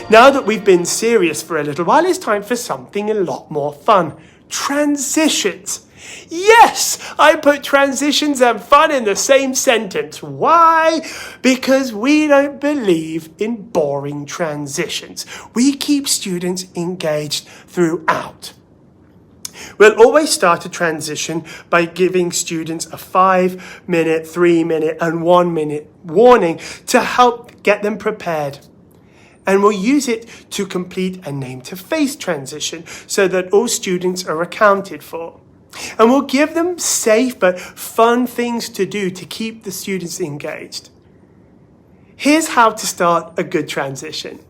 Now that we've been serious for a little while, it's time for something a lot more fun. Transitions. Yes, I put transitions and fun in the same sentence. Why? Because we don't believe in boring transitions. We keep students engaged throughout. We'll always start a transition by giving students a 5-minute, 3-minute, and 1-minute warning to help get them prepared. And we'll use it to complete a name-to-face transition so that all students are accounted for. And we'll give them safe but fun things to do to keep the students engaged. Here's how to start a good transition.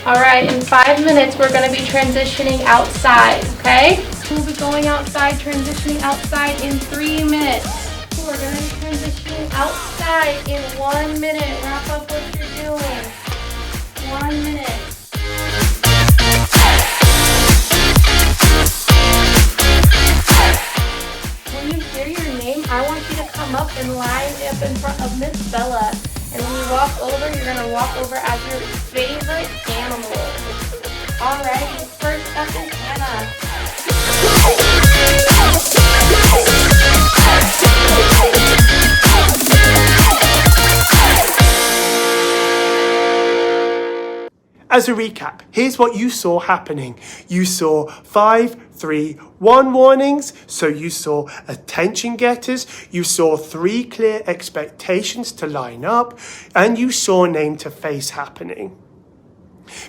Alright, in 5 minutes we're going to be transitioning outside, okay? We'll be going outside, transitioning outside in 3 minutes. We're going to be transitioning outside in 1 minute. Wrap up what you're doing. 1 minute. When you hear your name, I want you to come up and line up in front of Miss Bella. And when you walk over, you're going to walk over as your favorite animal. Alright, first up is Anna. As a recap, here's what you saw happening. You saw 5, 3, 1 warnings. So you saw attention getters. You saw 3 clear expectations to line up. And you saw name to face happening.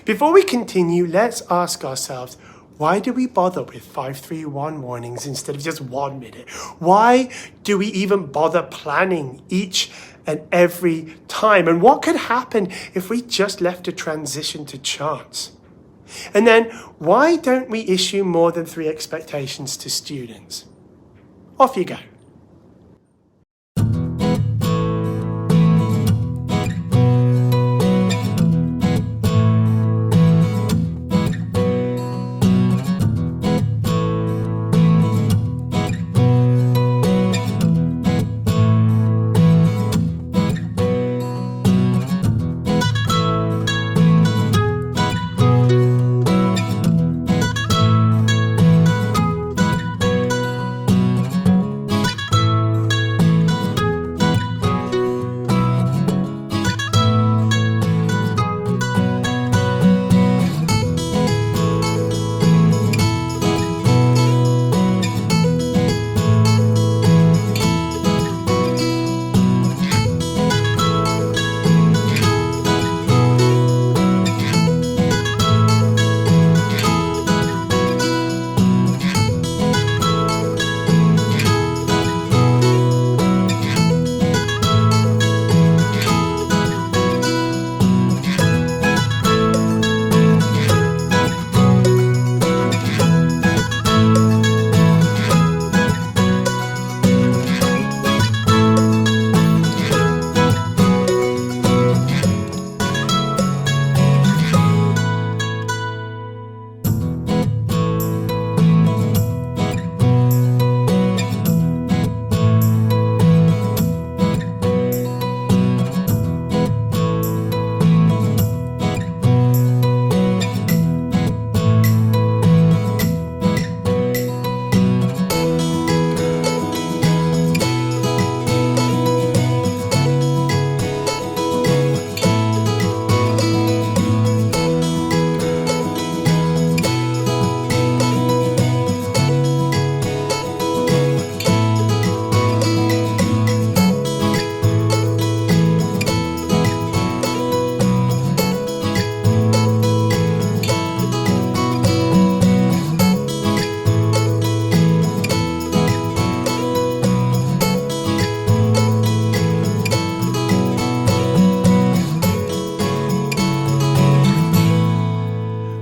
Before we continue, let's ask ourselves, why do we bother with 5, 3, 1 warnings instead of just 1 minute? Why do we even bother planning each and every time? And what could happen if we just left a transition to chance? And then, why don't we issue more than 3 expectations to students? Off you go.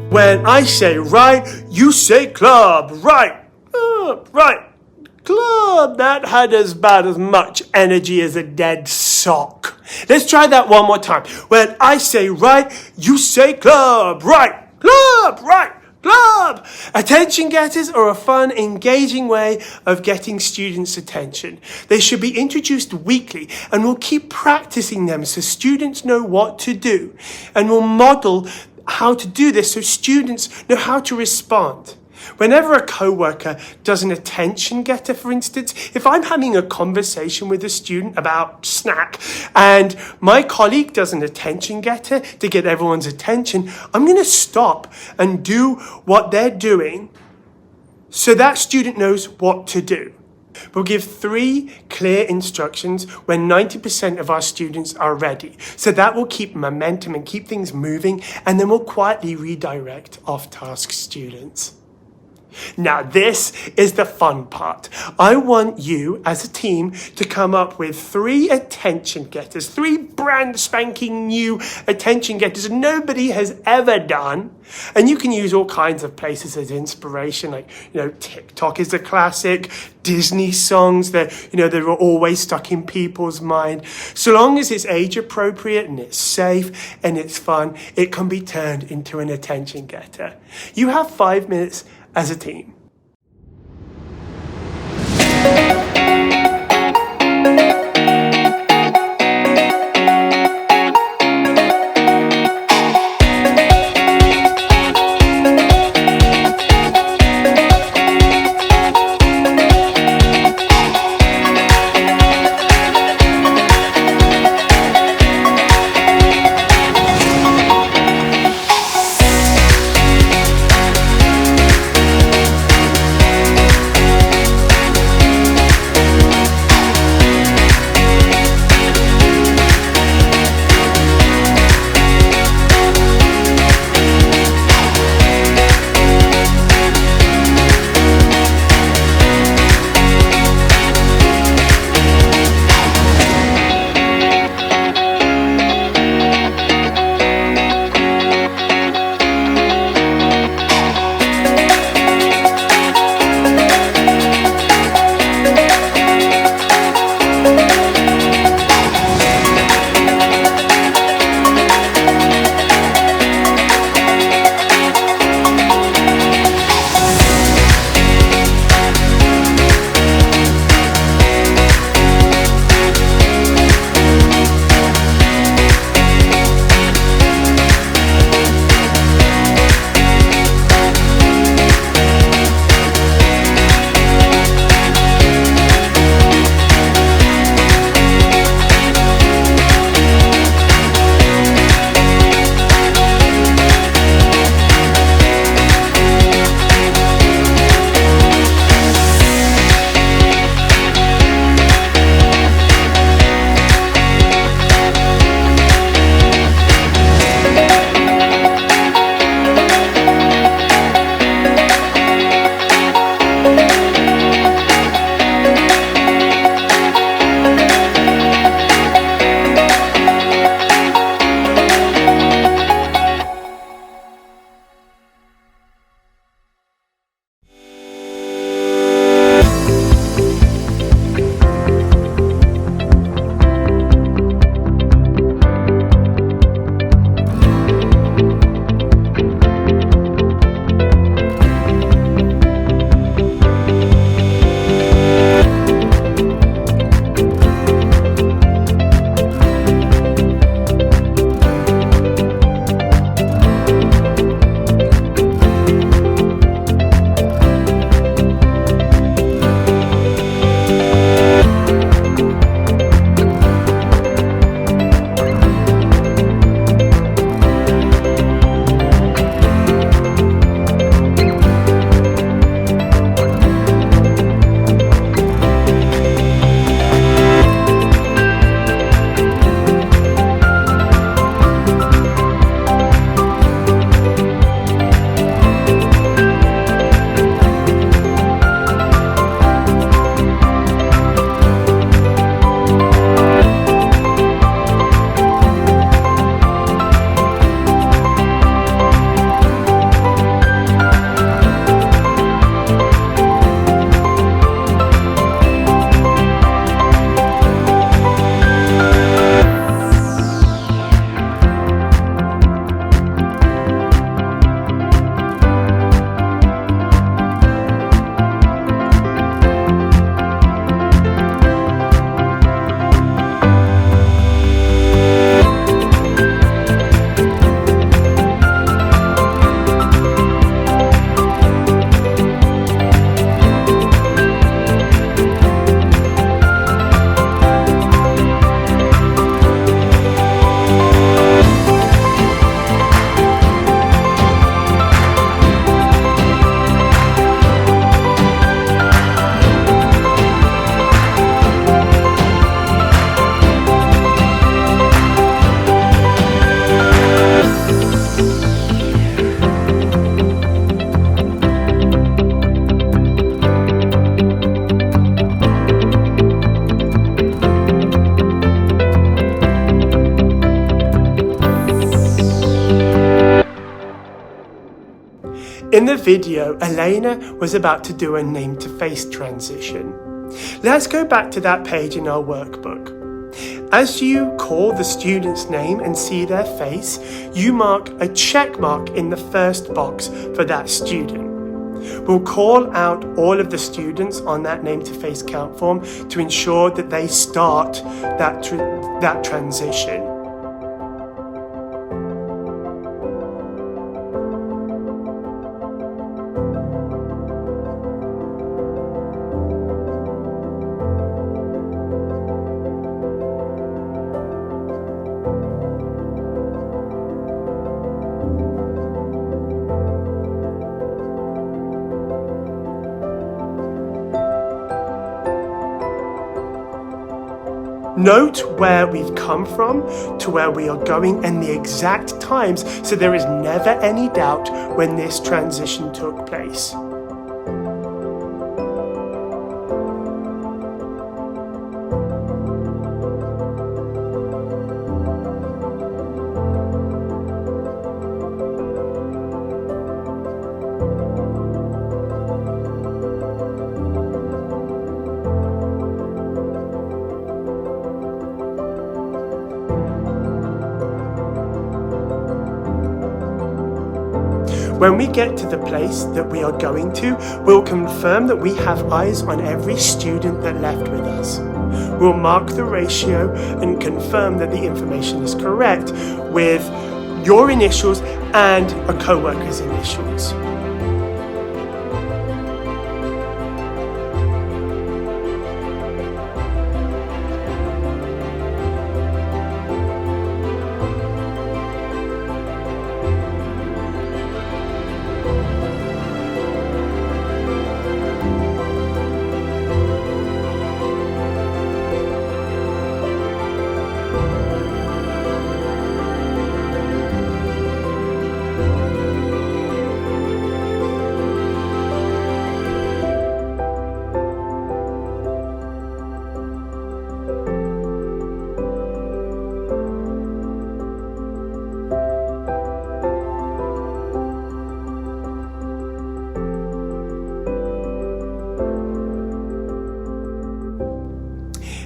When I say right, you say club. Right. Right. Club, that had about as much energy as a dead sock. Let's try that one more time. When I say right, you say club. Right, club, right, club. Attention getters are a fun, engaging way of getting students' attention. They should be introduced weekly, and we'll keep practicing them so students know what to do. And we'll model how to do this so students know how to respond. Whenever a coworker does an attention getter, for instance, if I'm having a conversation with a student about snack and my colleague does an attention getter to get everyone's attention, I'm going to stop and do what they're doing so that student knows what to do. We'll give 3 clear instructions when 90% of our students are ready. So that will keep momentum and keep things moving, and then we'll quietly redirect off-task students. Now, this is the fun part. I want you as a team to come up with 3 attention getters, 3 brand spanking new attention getters nobody has ever done. And you can use all kinds of places as inspiration, like, TikTok is a classic, Disney songs that, they're always stuck in people's mind. So long as it's age appropriate and it's safe and it's fun, it can be turned into an attention getter. You have 5 minutes as a team. In the video, Elena was about to do a name-to-face transition. Let's go back to that page in our workbook. As you call the student's name and see their face, you mark a check mark in the first box for that student. We'll call out all of the students on that name-to-face count form to ensure that they start that transition. Note where we've come from to where we are going and the exact times, so there is never any doubt when this transition took place. When we get to the place that we are going to, we'll confirm that we have eyes on every student that left with us. We'll mark the ratio and confirm that the information is correct with your initials and a co-worker's initials.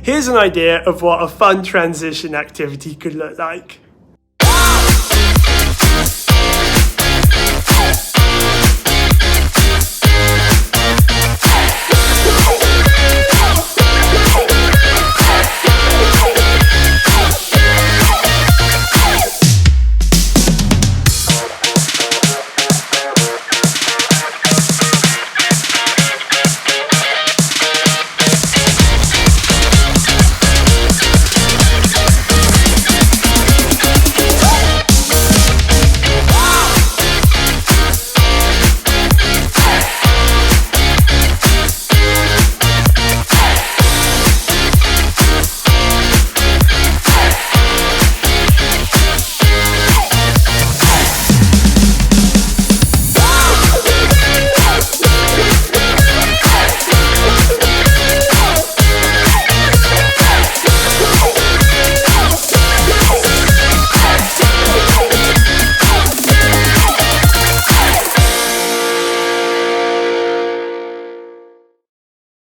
Here's an idea of what a fun transition activity could look like.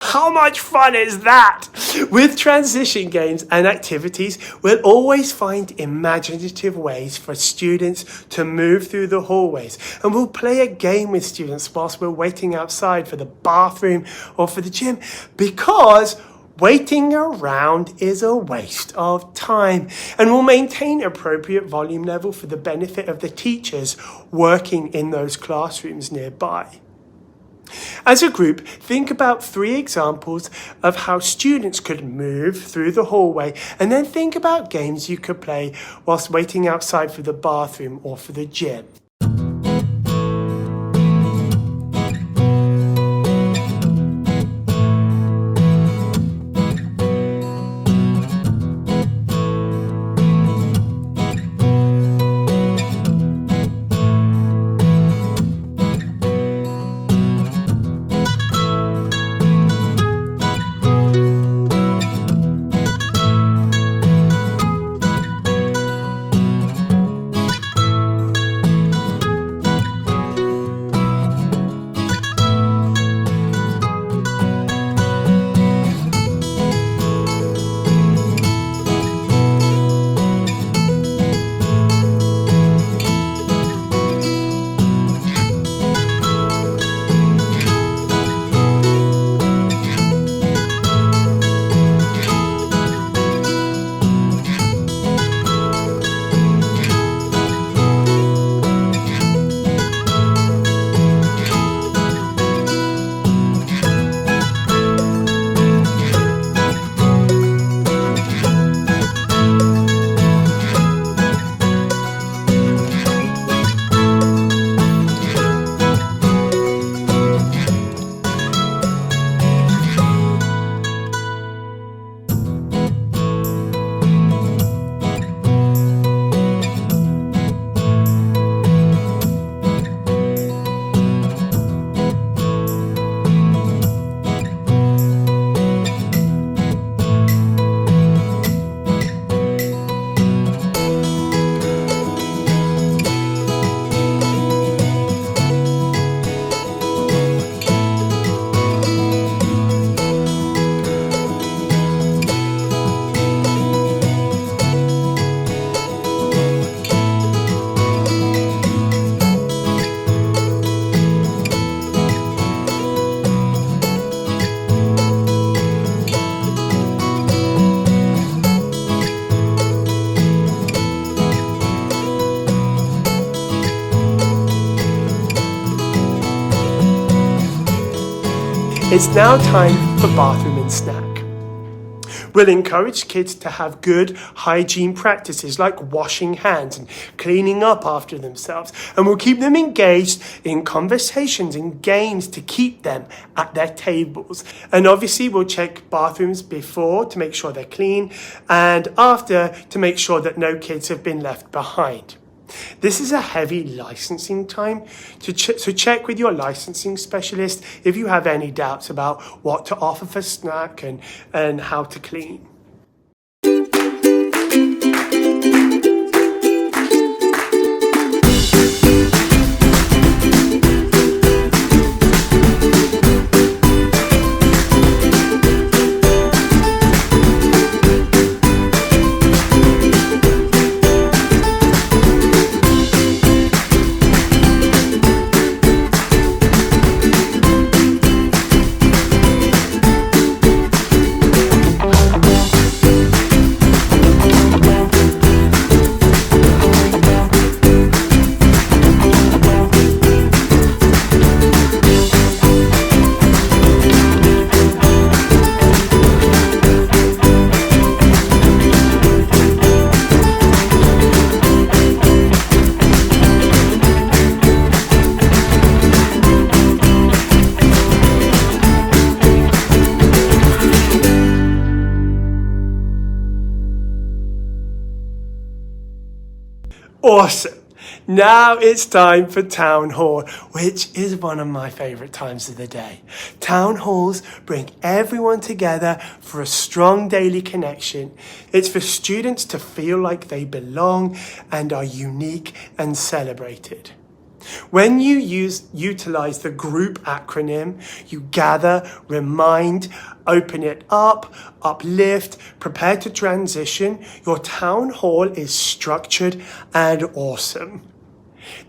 How much fun is that? With transition games and activities, we'll always find imaginative ways for students to move through the hallways, and we'll play a game with students whilst we're waiting outside for the bathroom or for the gym, because waiting around is a waste of time, and will maintain appropriate volume level for the benefit of the teachers working in those classrooms nearby. As a group, think about 3 examples of how students could move through the hallway, and then think about games you could play whilst waiting outside for the bathroom or for the gym. It's now time for bathroom and snack. We'll encourage kids to have good hygiene practices like washing hands and cleaning up after themselves. And we'll keep them engaged in conversations and games to keep them at their tables. And obviously we'll check bathrooms before to make sure they're clean and after to make sure that no kids have been left behind. This is a heavy licensing time, so check with your licensing specialist if you have any doubts about what to offer for snack and how to clean. Awesome. Now it's time for Town Hall, which is one of my favourite times of the day. Town halls bring everyone together for a strong daily connection. It's for students to feel like they belong and are unique and celebrated. When you utilize the group acronym, you gather, remind, open it up, uplift, prepare to transition, your town hall is structured and awesome.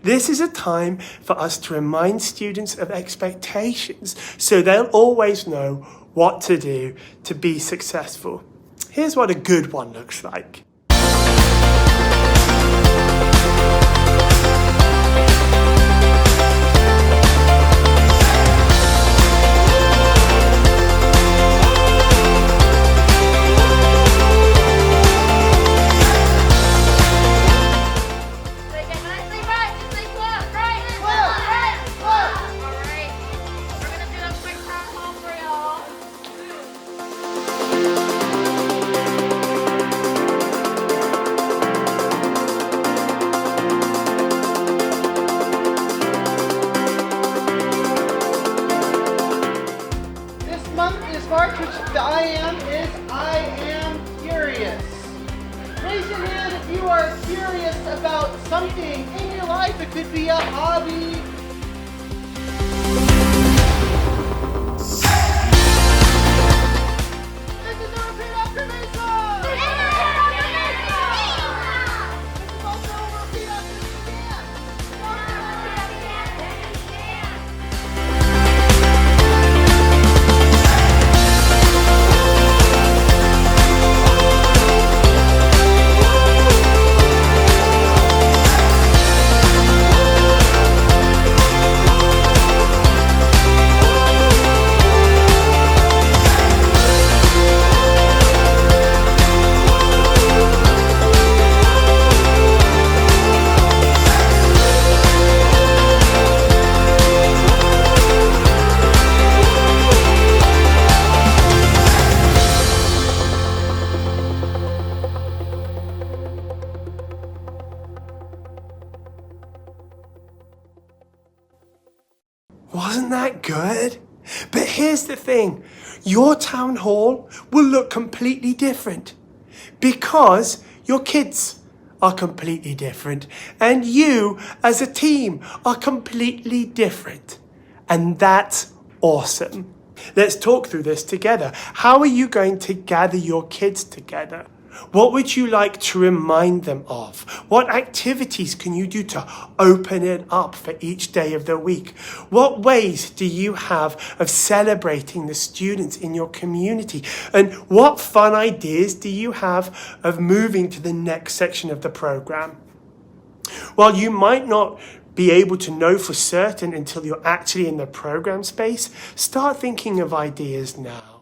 This is a time for us to remind students of expectations so they'll always know what to do to be successful. Here's what a good one looks like. March, which the I am is I am curious. Raise your hand if you are curious about something in your life. It could be a hobby. This is a repeat after me, song. This is also a repeat after me again. Wasn't that good? But here's the thing, your town hall will look completely different because your kids are completely different and you as a team are completely different. And that's awesome. Let's talk through this together. How are you going to gather your kids together? What would you like to remind them of? What activities can you do to open it up for each day of the week? What ways do you have of celebrating the students in your community? And what fun ideas do you have of moving to the next section of the program? While you might not be able to know for certain until you're actually in the program space, start thinking of ideas now.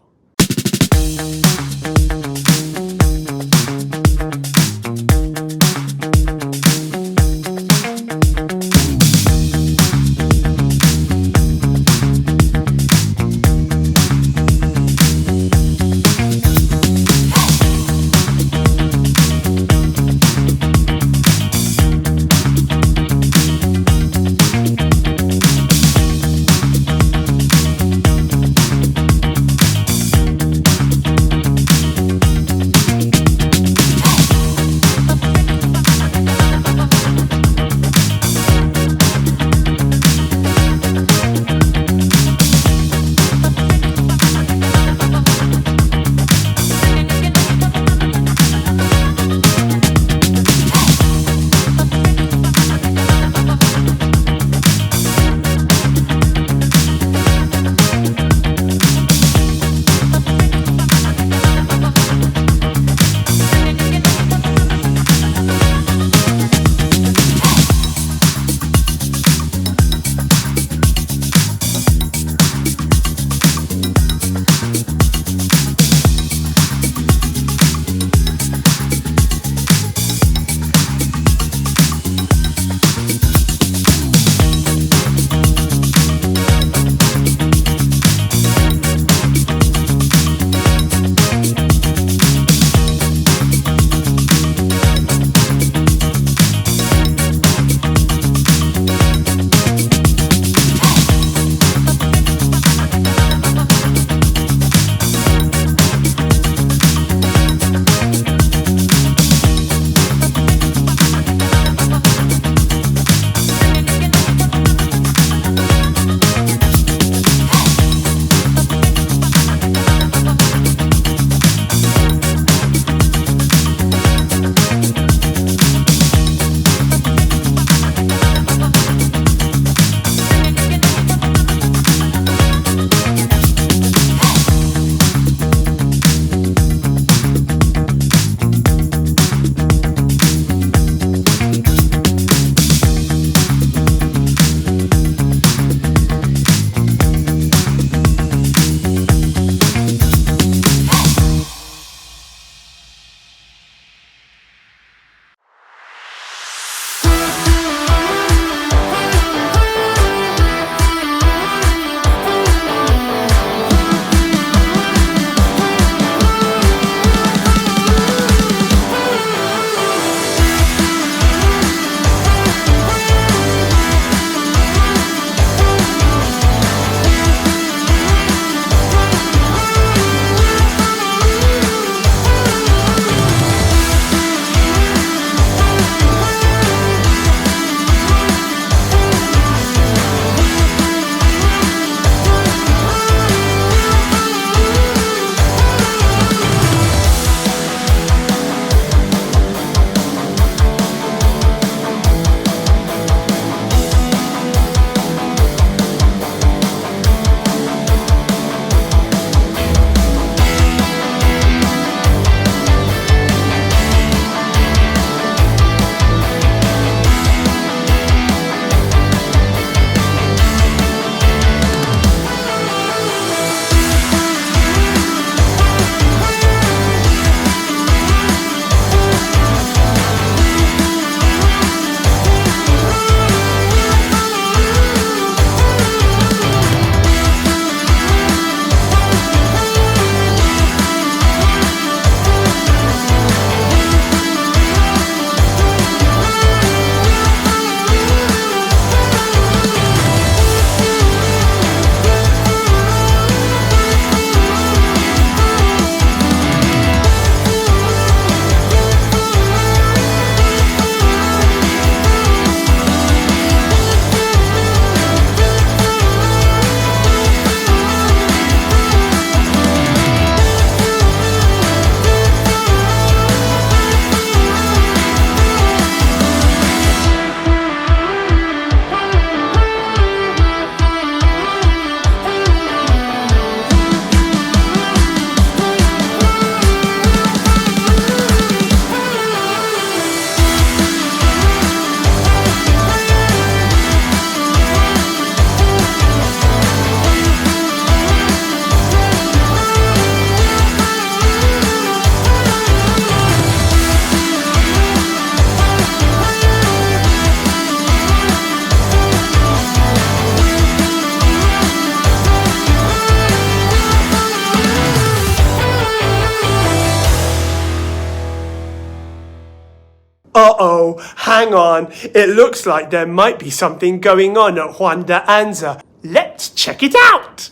Hang on, it looks like there might be something going on at Juan de Anza. Let's check it out!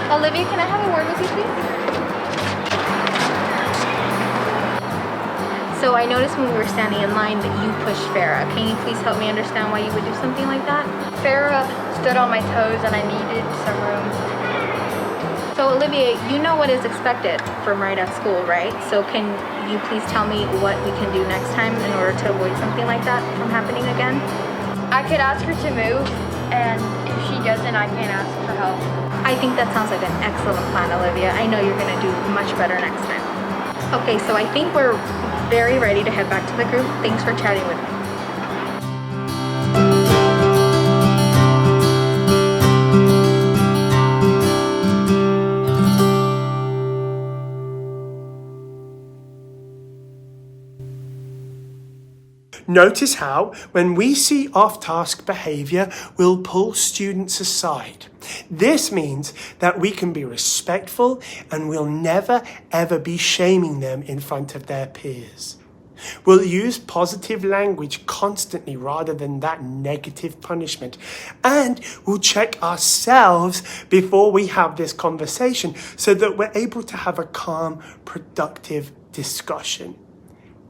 Olivia, can I have a word with you, please? So I noticed when we were standing in line that you pushed Farah. Can you please help me understand why you would do something like that? Farah stood on my toes and I needed some room. So Olivia, you know what is expected from right at school, right? So can you please tell me what we can do next time in order to avoid something like that from happening again? I could ask her to move, and if she doesn't, I can ask for help. I think that sounds like an excellent plan, Olivia. I know you're gonna do much better next time. Okay, so I think we're very ready to head back to the group. Thanks for chatting with me. Notice how, when we see off-task behavior, we'll pull students aside. This means that we can be respectful and we'll never ever be shaming them in front of their peers. We'll use positive language constantly rather than that negative punishment. And we'll check ourselves before we have this conversation so that we're able to have a calm, productive discussion.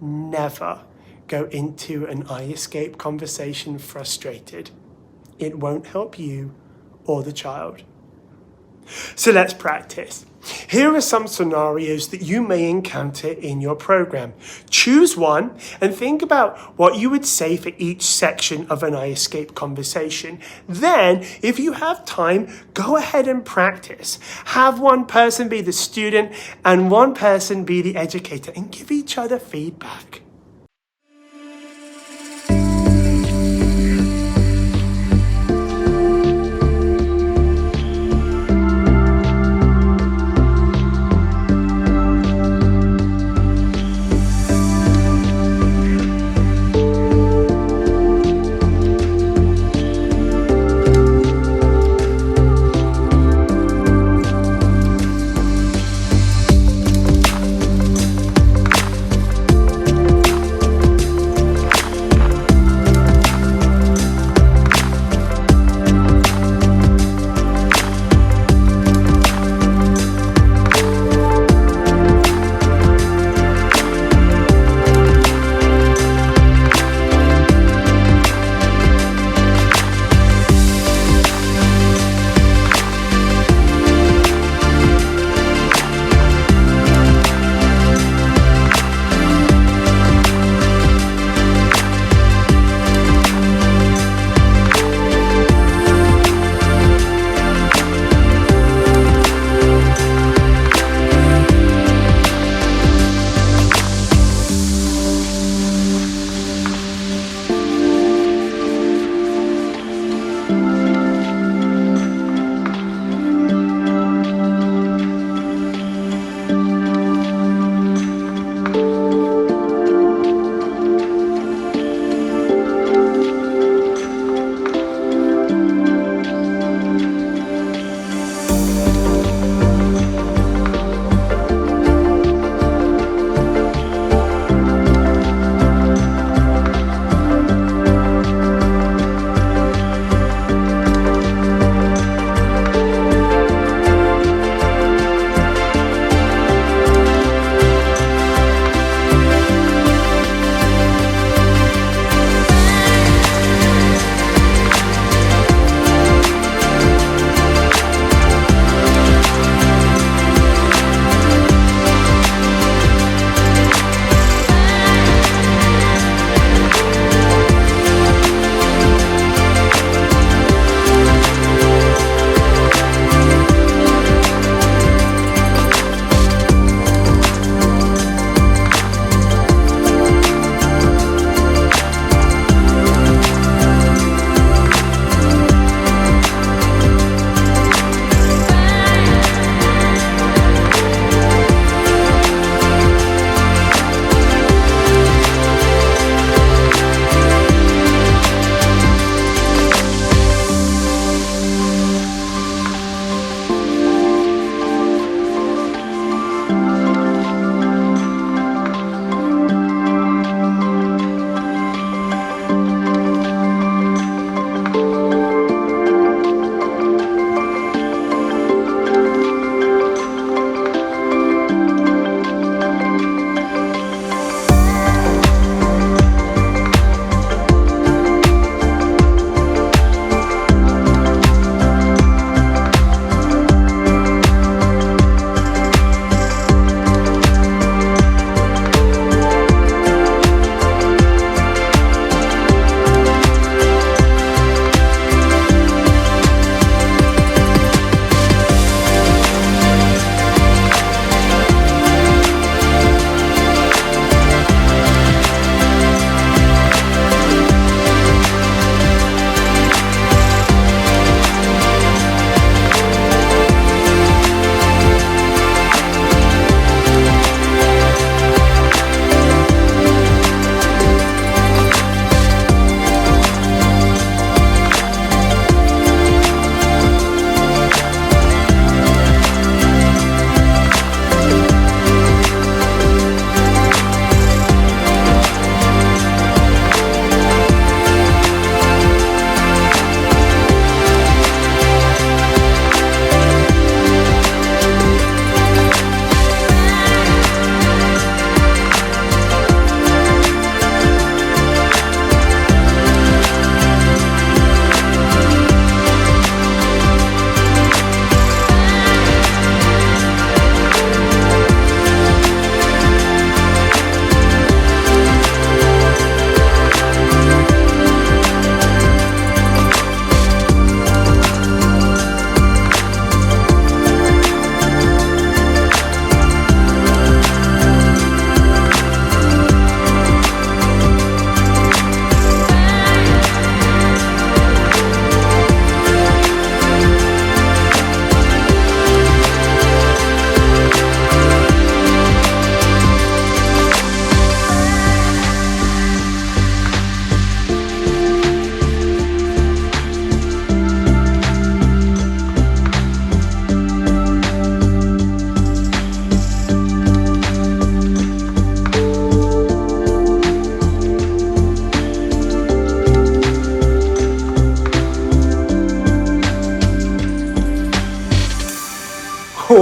Never go into an I escape conversation frustrated. It won't help you or the child. So let's practice. Here are some scenarios that you may encounter in your program. Choose one and think about what you would say for each section of an I escape conversation. Then, if you have time, go ahead and practice. Have one person be the student and one person be the educator and give each other feedback.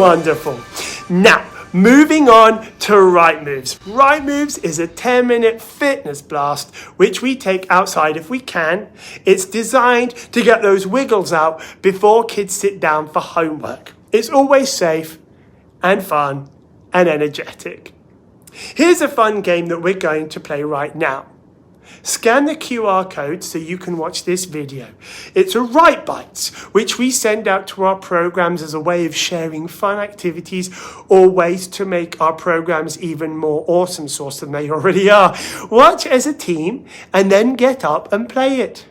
Wonderful. Now, moving on to Right Moves. Right Moves is a 10-minute fitness blast which we take outside if we can. It's designed to get those wiggles out before kids sit down for homework. It's always safe and fun and energetic. Here's a fun game that we're going to play right now. Scan the QR code so you can watch this video. It's a Right Bites, which we send out to our programs as a way of sharing fun activities or ways to make our programs even more awesome sauce than they already are. Watch as a team and then get up and play it.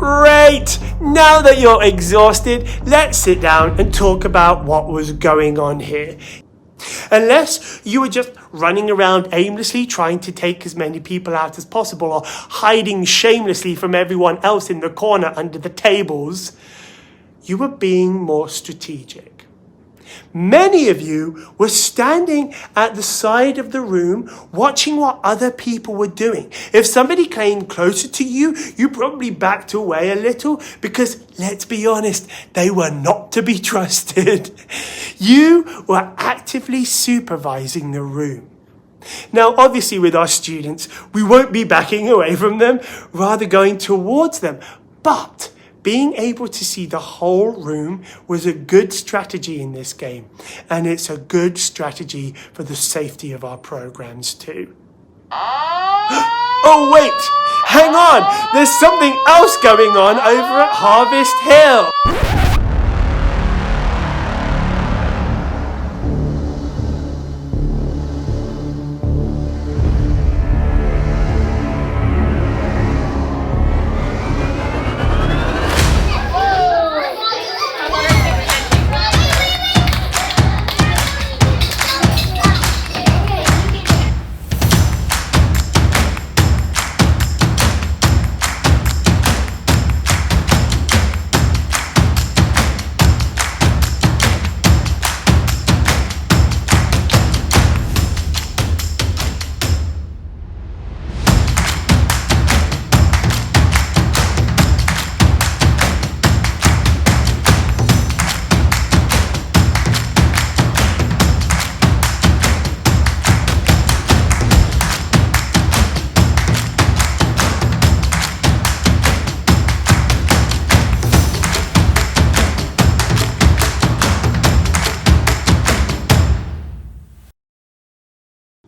Great! Now that you're exhausted, let's sit down and talk about what was going on here. Unless you were just running around aimlessly trying to take as many people out as possible or hiding shamelessly from everyone else in the corner under the tables, you were being more strategic. Many of you were standing at the side of the room watching what other people were doing. If somebody came closer to you, you probably backed away a little because, let's be honest, they were not to be trusted. You were actively supervising the room. Now, obviously with our students, we won't be backing away from them, rather going towards them. But being able to see the whole room was a good strategy in this game, and it's a good strategy for the safety of our programs too. Oh wait, hang on, there's something else going on over at Harvest Hill.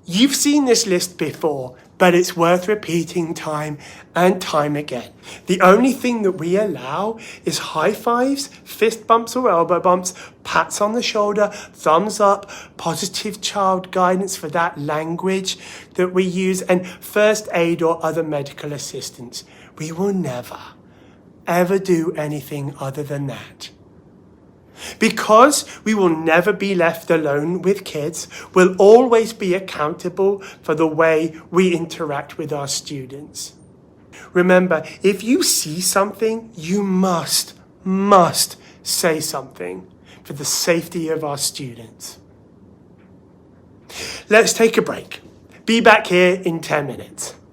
You've seen this list before, but it's worth repeating time and time again. The only thing that we allow is high fives, fist bumps or elbow bumps, pats on the shoulder, thumbs up, positive child guidance for that language that we use, and first aid or other medical assistance. We will never, ever do anything other than that. Because we will never be left alone with kids, we'll always be accountable for the way we interact with our students. Remember, if you see something, you must say something for the safety of our students. Let's take a break. Be back here in 10 minutes.